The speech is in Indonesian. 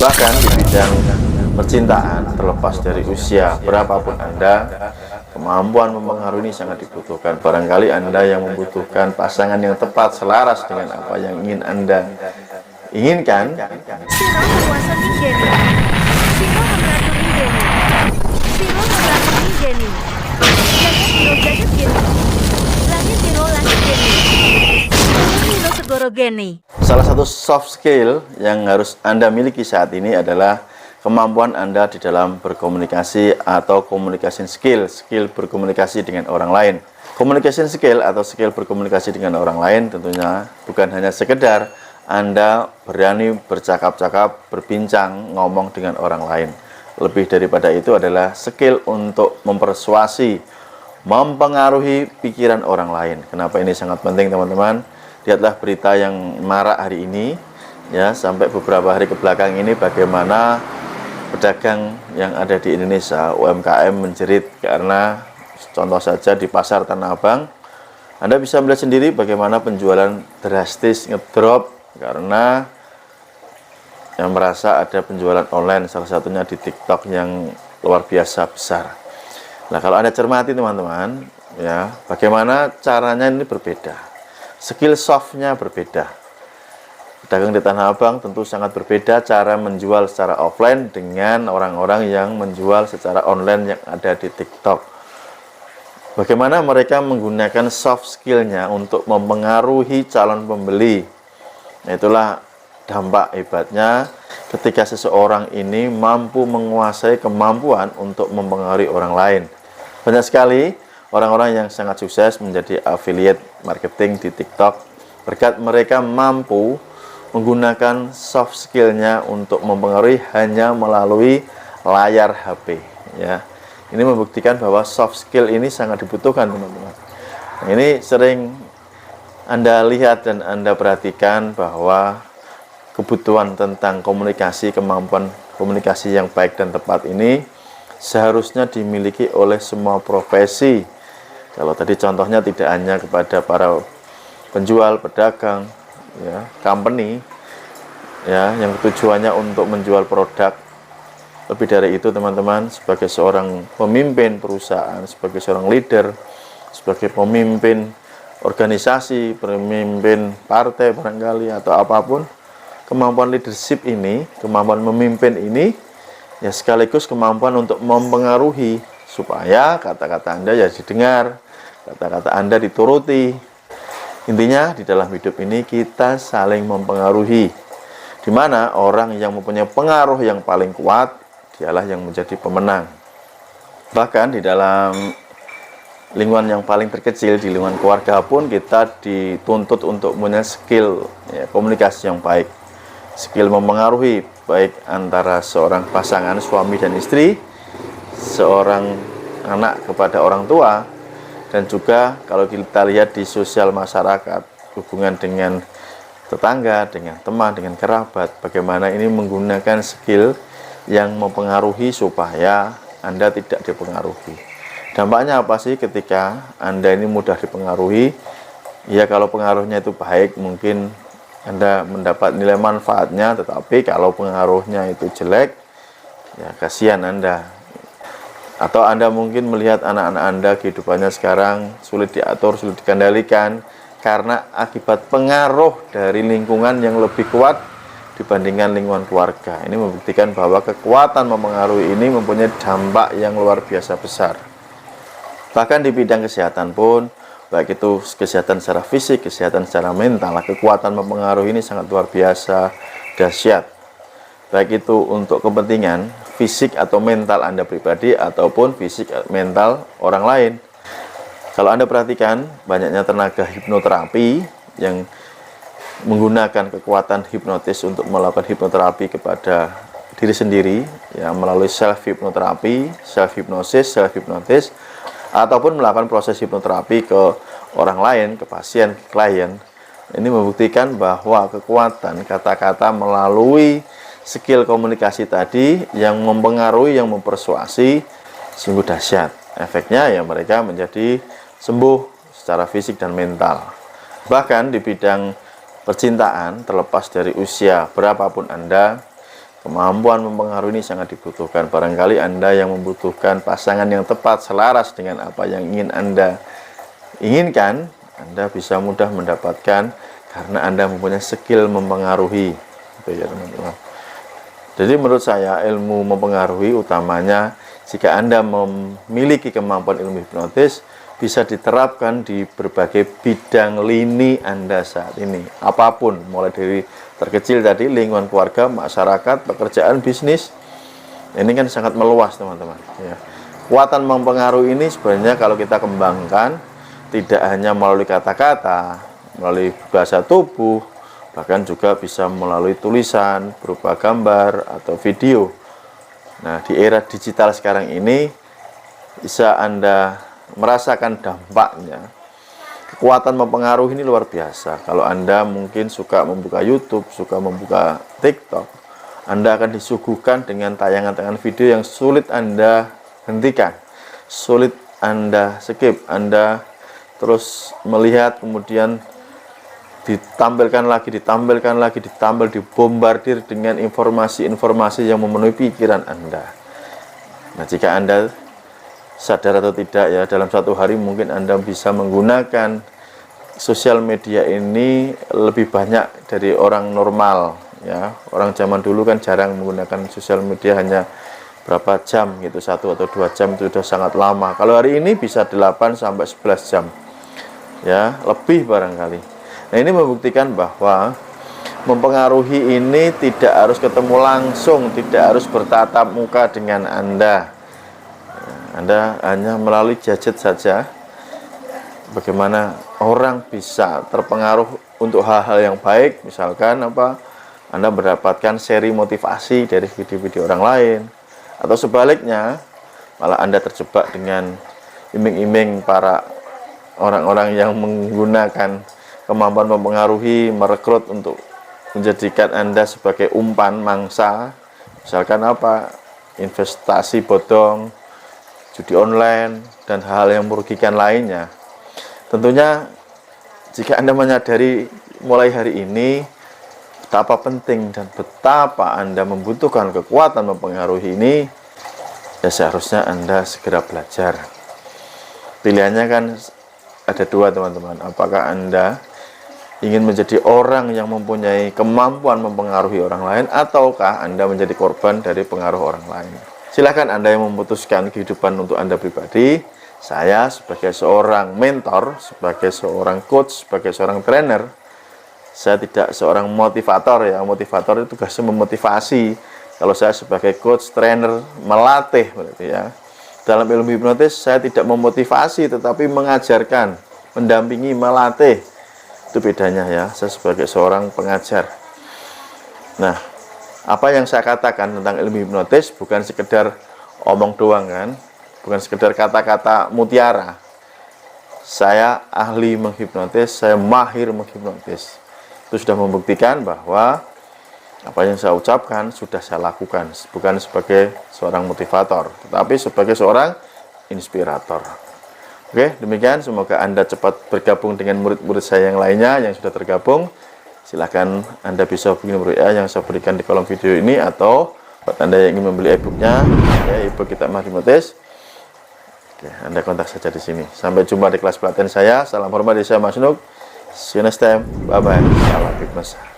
Bahkan di bidang percintaan, terlepas dari usia berapapun Anda, kemampuan mempengaruhi ini sangat dibutuhkan. Barangkali Anda yang membutuhkan pasangan yang tepat selaras dengan apa yang ingin Anda inginkan. Siro menguasai Jenny. Siro mengatur Jenny. Siro mengatur Jenny. Jagat Jenny. Langit Siro langit Jenny. Siro segoro Jenny. Salah satu soft skill yang harus Anda miliki saat ini adalah kemampuan Anda di dalam berkomunikasi atau communication skill, skill berkomunikasi dengan orang lain. Communication skill atau skill berkomunikasi dengan orang lain tentunya bukan hanya sekedar Anda berani bercakap-cakap, berbincang, ngomong dengan orang lain. Lebih daripada itu adalah skill untuk mempersuasi, mempengaruhi pikiran orang lain. Kenapa ini sangat penting, teman-teman? Lihatlah berita yang marak hari ini, ya, sampai beberapa hari ke belakang ini bagaimana pedagang yang ada di Indonesia, UMKM menjerit karena contoh saja di pasar Tanah Abang, Anda bisa melihat sendiri bagaimana penjualan drastis ngedrop karena yang merasa ada penjualan online, salah satunya di TikTok yang luar biasa besar. Nah, kalau Anda cermati teman-teman, ya, bagaimana caranya ini berbeda. Skill softnya berbeda. Pedagang di Tanah Abang tentu sangat berbeda cara menjual secara offline dengan orang-orang yang menjual secara online yang ada di TikTok. Bagaimana mereka menggunakan soft skillnya untuk mempengaruhi calon pembeli. Nah, itulah dampak hebatnya ketika seseorang ini mampu menguasai kemampuan untuk mempengaruhi orang lain. Banyak sekali orang-orang yang sangat sukses menjadi affiliate marketing di TikTok berkat mereka mampu menggunakan soft skillnya untuk mempengaruhi hanya melalui layar HP. Ya, ini membuktikan bahwa soft skill ini sangat dibutuhkan, teman-teman. Nah, ini sering Anda lihat dan Anda perhatikan bahwa kebutuhan tentang komunikasi, kemampuan komunikasi yang baik dan tepat ini seharusnya dimiliki oleh semua profesi. Kalau tadi contohnya tidak hanya kepada para penjual, pedagang, ya, company, ya, yang tujuannya untuk menjual produk. Lebih dari itu, teman-teman, sebagai seorang pemimpin perusahaan, sebagai seorang leader, sebagai pemimpin organisasi, pemimpin partai barangkali atau apapun, kemampuan leadership ini, kemampuan memimpin ini, ya, sekaligus kemampuan untuk mempengaruhi supaya kata-kata Anda ya didengar, kata-kata Anda dituruti. Intinya di dalam hidup ini kita saling mempengaruhi, di mana orang yang mempunyai pengaruh yang paling kuat dialah yang menjadi pemenang. Bahkan di dalam lingkungan yang paling terkecil, di lingkungan keluarga pun kita dituntut untuk punya skill, ya, komunikasi yang baik, skill mempengaruhi baik antara seorang pasangan suami dan istri, seorang anak kepada orang tua, dan juga kalau kita lihat di sosial masyarakat, hubungan dengan tetangga, dengan teman, dengan kerabat, bagaimana ini menggunakan skill yang mempengaruhi supaya Anda tidak dipengaruhi. Dampaknya apa sih ketika Anda ini mudah dipengaruhi? Ya, kalau pengaruhnya itu baik, mungkin Anda mendapat nilai manfaatnya, tetapi kalau pengaruhnya itu jelek, ya kasihan Anda. Atau Anda mungkin melihat anak-anak Anda kehidupannya sekarang sulit diatur, sulit dikendalikan karena akibat pengaruh dari lingkungan yang lebih kuat dibandingkan lingkungan keluarga. Ini membuktikan bahwa kekuatan mempengaruhi ini mempunyai dampak yang luar biasa besar. Bahkan di bidang kesehatan pun, baik itu kesehatan secara fisik, kesehatan secara mental, kekuatan mempengaruhi ini sangat luar biasa dahsyat. Baik itu untuk kepentingan fisik atau mental Anda pribadi ataupun fisik mental orang lain. Kalau Anda perhatikan banyaknya tenaga hipnoterapi yang menggunakan kekuatan hipnotis untuk melakukan hipnoterapi kepada diri sendiri, ya, melalui self hipnoterapi, self hipnosis, self hipnotis, ataupun melakukan proses hipnoterapi ke orang lain, ke pasien, ke klien. Ini membuktikan bahwa kekuatan kata-kata melalui skill komunikasi tadi yang mempengaruhi, yang mempersuasi sungguh dahsyat. Efeknya ya mereka menjadi sembuh secara fisik dan mental. Bahkan di bidang percintaan, terlepas dari usia berapapun Anda, Kemampuan mempengaruhi ini sangat dibutuhkan. Barangkali Anda yang membutuhkan pasangan yang tepat, selaras dengan apa yang ingin Anda inginkan, Anda bisa mudah mendapatkan karena Anda mempunyai skill mempengaruhi. Gitu ya, teman-teman. Jadi menurut saya ilmu mempengaruhi utamanya jika Anda memiliki kemampuan ilmu hipnotis bisa diterapkan di berbagai bidang lini Anda saat ini. Apapun, mulai dari terkecil tadi, lingkungan keluarga, masyarakat, pekerjaan, bisnis. Ini kan sangat meluas, teman-teman. Ya. Kekuatan mempengaruhi ini sebenarnya kalau kita kembangkan, tidak hanya melalui kata-kata, melalui bahasa tubuh, bahkan juga bisa melalui tulisan, berupa gambar, atau video. Nah, di era digital sekarang ini, bisa Anda merasakan dampaknya. Kekuatan mempengaruhi ini luar biasa. Kalau Anda mungkin suka membuka YouTube, suka membuka TikTok, Anda akan disuguhkan dengan tayangan-tayangan video yang sulit Anda hentikan, sulit Anda skip. Anda terus melihat, kemudian ditampilkan lagi, dibombardir dengan informasi-informasi yang memenuhi pikiran Anda. Nah, jika Anda sadar atau tidak ya, dalam satu hari mungkin Anda bisa menggunakan sosial media ini lebih banyak dari orang normal ya. Orang zaman dulu kan jarang menggunakan sosial media, hanya berapa jam gitu, 1 atau 2 jam itu sudah sangat lama. Kalau hari ini bisa 8 sampai 11 jam ya, lebih barangkali. Nah, ini membuktikan bahwa mempengaruhi ini tidak harus ketemu langsung, tidak harus bertatap muka dengan Anda. Anda hanya melalui gadget saja. Bagaimana orang bisa terpengaruh untuk hal-hal yang baik, misalkan Anda mendapatkan seri motivasi dari video-video orang lain, atau sebaliknya malah Anda terjebak dengan iming-iming para orang-orang yang menggunakan kemampuan mempengaruhi, merekrut untuk menjadikan Anda sebagai umpan mangsa, misalkan investasi bodong, judi online, dan hal yang merugikan lainnya. Tentunya jika Anda menyadari mulai hari ini betapa penting dan betapa Anda membutuhkan kekuatan mempengaruhi ini, ya seharusnya Anda segera belajar. Pilihannya kan ada 2, teman-teman. Apakah Anda ingin menjadi orang yang mempunyai kemampuan mempengaruhi orang lain, ataukah Anda menjadi korban dari pengaruh orang lain? Silakan Anda yang memutuskan kehidupan untuk Anda pribadi. Saya sebagai seorang mentor, sebagai seorang coach, sebagai seorang trainer, saya tidak seorang motivator ya. Motivator itu tugasnya memotivasi. Kalau saya sebagai coach, trainer, melatih berarti ya. Dalam ilmu hipnotis saya tidak memotivasi, tetapi mengajarkan, mendampingi, melatih. Itu bedanya ya. Saya sebagai seorang pengajar. Nah, apa yang saya katakan tentang ilmu hipnotis bukan sekedar omong doang kan, bukan sekedar kata-kata mutiara. Saya ahli menghipnotis, saya mahir menghipnotis. Itu sudah membuktikan bahwa apa yang saya ucapkan sudah saya lakukan, bukan sebagai seorang motivator, tetapi sebagai seorang inspirator. Oke, demikian. Semoga Anda cepat bergabung dengan murid-murid saya yang lainnya yang sudah tergabung. Silahkan Anda bisa hubungi nomor WA yang saya berikan di kolom video ini, atau buat Anda yang ingin membeli e-booknya, ya, e-book Kitab Mahir Hipnotis, oke, Anda kontak saja di sini. Sampai jumpa di kelas pelatihan saya. Salam hormat dari saya, Mas Nuk. See you next time. Bye-bye. Salam hipnotis.